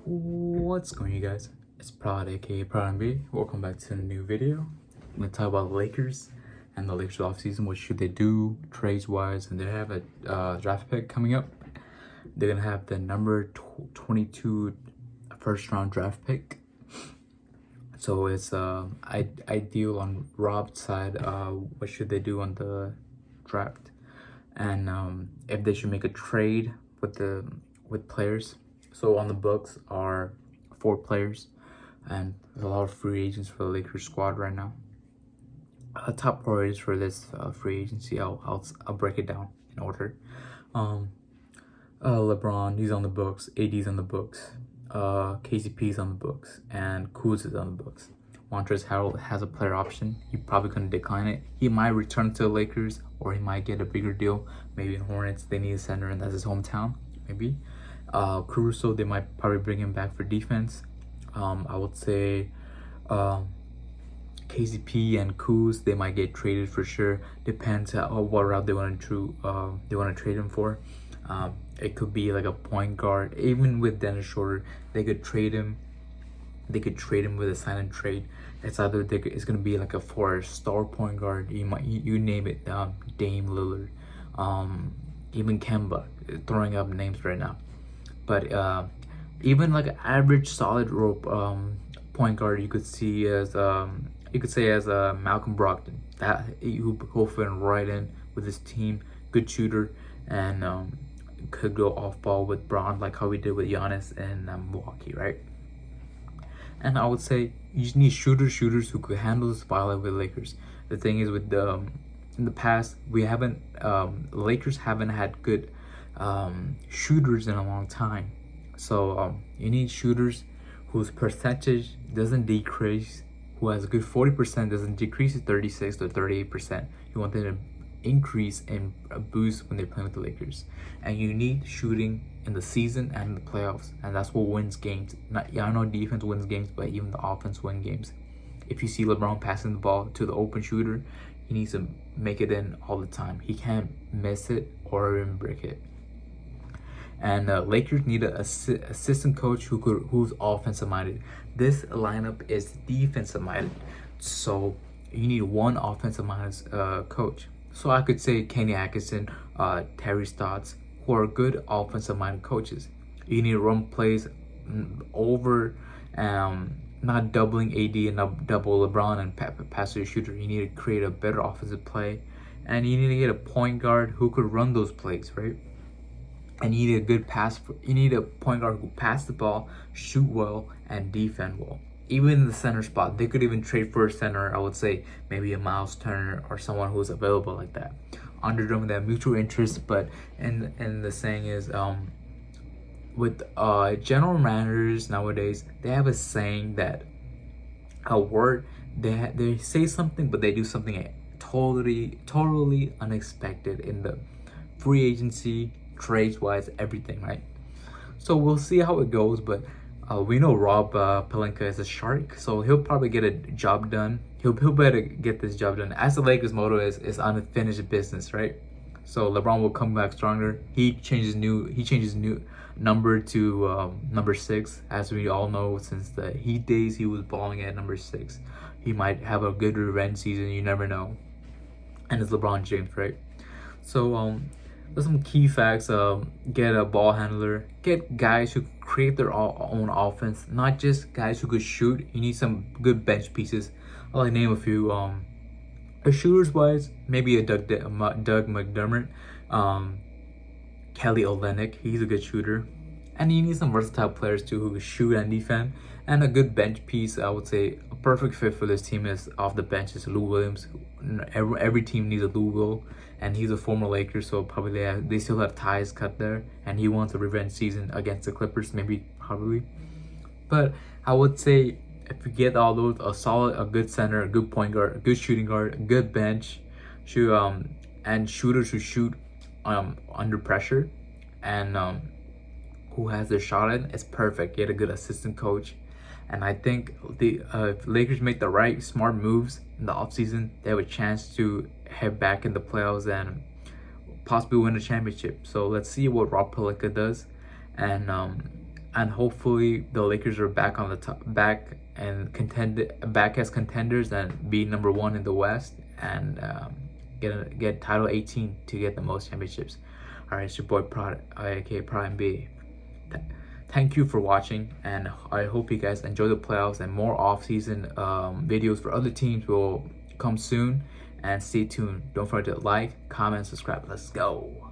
What's going on, you guys? It's Prod, aka Prod MB. Welcome back to a new video. I'm gonna talk about the Lakers and the Lakers offseason. What should they do trades wise? And they have a draft pick coming up. They're gonna have the number 22 first round draft pick. So it's ideal on Rob's side. What should they do on the draft? And if they should make a trade with players. So on the books are 4 players, and there's a lot of free agents for the Lakers squad right now. Top priorities for this free agency, I'll break it down in order. LeBron, he's on the books. AD's on the books. KCP's on the books, and Kuz is on the books. Montrezl Harrell has a player option. He probably couldn't decline it. He might return to the Lakers, or he might get a bigger deal. Maybe in Hornets, they need a center, and that's his hometown. Maybe. Caruso, they might probably bring him back for defense. I would say KCP and Kuz, they might get traded for sure. Depends on what route they want to trade him for. It could be like a point guard. Even with Dennis Schroeder, they could trade him. They could trade him with a sign and trade. It's either it's gonna be like a 4-star point guard. You name it. Dame Lillard, even Kemba, throwing up names right now. But even like an average solid rope point guard, you could see as Malcolm Brogdon. That he'll fit right in with his team. Good shooter, and could go off ball with Braun like how we did with Giannis and Milwaukee, right? And I would say you just need shooters who could handle the spotlight with the Lakers. The thing is with in the past we haven't Lakers haven't had good shooters in a long time. So you need shooters whose percentage doesn't decrease, who has a good 40%, doesn't decrease to 36 to 38%. You want them to increase and boost when they're playing with the Lakers. And you need shooting in the season and the playoffs, and that's what wins games. I know defense wins games, but even the offense wins games. If you see LeBron passing the ball to the open shooter, he needs to make it in all the time. He can't miss it or even break it. And Lakers need an assistant coach who's offensive minded. This lineup is defensive minded, so you need one offensive minded coach. So I could say Kenny Atkinson, Terry Stotts, who are good offensive minded coaches. You need to run plays over, not doubling AD and not double LeBron and pass to the shooter. You need to create a better offensive play, and you need to get a point guard who could run those plays, right? And you need a good you need a point guard who pass the ball, shoot well, and defend well. Even in the center spot, they could even trade for a center. I would say maybe a Miles Turner or someone who's available like that. Underdome that mutual interest, but and the saying is with general managers nowadays, they have a saying that a word they say something but they do something totally unexpected in the free agency, trades wise, everything, right? So we'll see how it goes, but we know Rob Pelinka is a shark, so he'll probably get a job done. He'll better get this job done. As the Lakers' motto is unfinished business, right? So LeBron will come back stronger. He changes new number to number 6, as we all know. Since the Heat days, he was balling at number 6. He might have a good revenge season. You never know. And it's LeBron James, right? So there's some key facts. Get a ball handler. Get guys who create their own offense, not just guys who could shoot. You need some good bench pieces. I'll name a few. Shooters wise, maybe a Doug McDermott, Kelly Olynyk. He's a good shooter. And you need some versatile players too who can shoot and defend. And a good bench piece, I would say a perfect fit for this team is off the bench is Lou Williams. Every team needs a Lou Will, and he's a former Laker, so probably they still have ties cut there. And he wants a revenge season against the Clippers, probably. But I would say if you get all those, a good center, a good point guard, a good shooting guard, a good bench, and shooters who shoot under pressure, and who has their shot in, it's perfect. Get a good assistant coach. And I think if Lakers make the right smart moves in the offseason, they have a chance to head back in the playoffs and possibly win a championship. So let's see what Rob Pelinka does. And and hopefully the Lakers are back on the top, back as contenders and be number one in the West, and get title 18 to get the most championships. All right, it's your boy Prod, aka Prime B. Thank you for watching, and I hope you guys enjoy the playoffs, and more off-season videos for other teams will come soon. And stay tuned. Don't forget to like, comment, subscribe. Let's go.